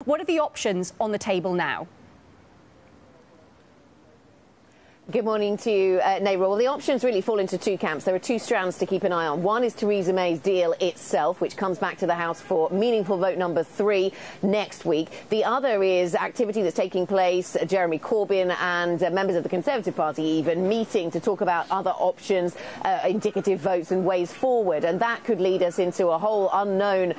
What are the options on the table now? Good morning to you, Neighbour. Well, the options really fall into two camps. There are two strands to keep an eye on. One is Theresa May's deal itself, which comes back to the House for meaningful vote number 3 next week. The other is activity that's taking place, Jeremy Corbyn and members of the Conservative Party even meeting to talk about other options, indicative votes and ways forward. And that could lead us into a whole unknown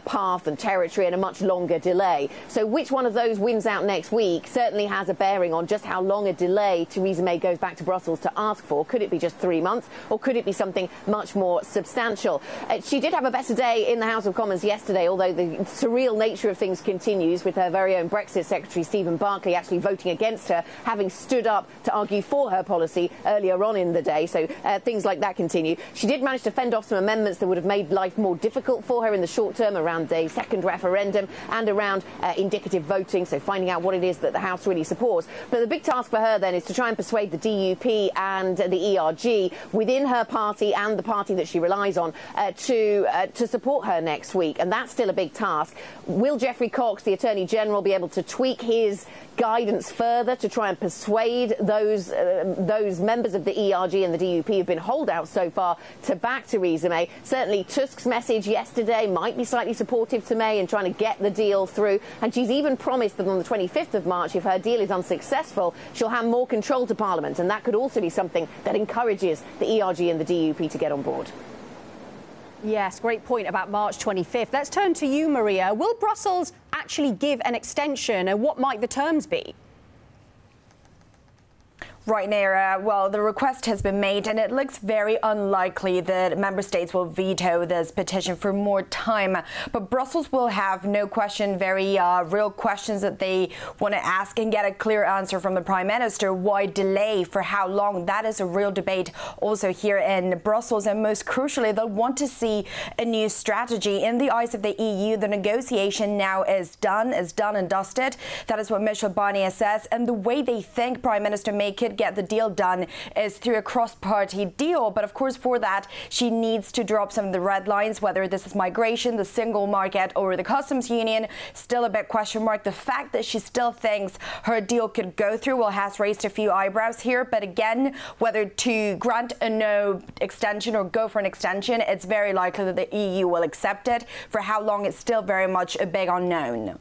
path and territory and a much longer delay. So which one of those wins out next week certainly has a bearing on just how long a delay Theresa May goes back to Brussels to ask for. Could it be just 3 months, or could it be something much more substantial? She did have a better day in the House of Commons yesterday, although the surreal nature of things continues, with her very own Brexit Secretary Stephen Barclay actually voting against her, having stood up to argue for her policy earlier on in the day. So things like that continue. She did manage to fend off some amendments that would have made life more difficult for her in the short term around a second referendum and around indicative voting, so finding out what it is that the House really supports. But the big task for her then is to try and persuade the DUP and the ERG within her party and the party that she relies on to support her next week. And that's still a big task. Will Geoffrey Cox, the Attorney General, be able to tweak his guidance further to try and persuade those members of the ERG and the DUP who've been holdouts so far to back Theresa May? Certainly Tusk's message yesterday might be slightly supportive to May in trying to get the deal through. And she's even promised that on the 25th of March, if her deal is unsuccessful, she'll have more control to Parliament. And that could also be something that encourages the ERG and the DUP to get on board. Yes, great point about March 25th. Let's turn to you, Maria. Will Brussels actually give an extension, and what might the terms be? Right, Naira. Well, the request has been made, and it looks very unlikely that member states will veto this petition for more time. But Brussels will have, no question, very real questions that they want to ask and get a clear answer from the Prime Minister. Why delay? For how long? That is a real debate also here in Brussels. And most crucially, they'll want to see a new strategy. In the eyes of the EU, the negotiation now is done and dusted. That is what Michel Barnier says. And the way they think Prime Minister May could get the deal done is through a cross-party deal. But of course, for that, she needs to drop some of the red lines, whether this is migration, the single market, or the customs union. Still a big question mark. The fact that she still thinks her deal could go through has raised a few eyebrows here. But again, whether to grant a no extension or go for an extension, it's very likely that the EU will accept it. For how long, it's still very much a big unknown.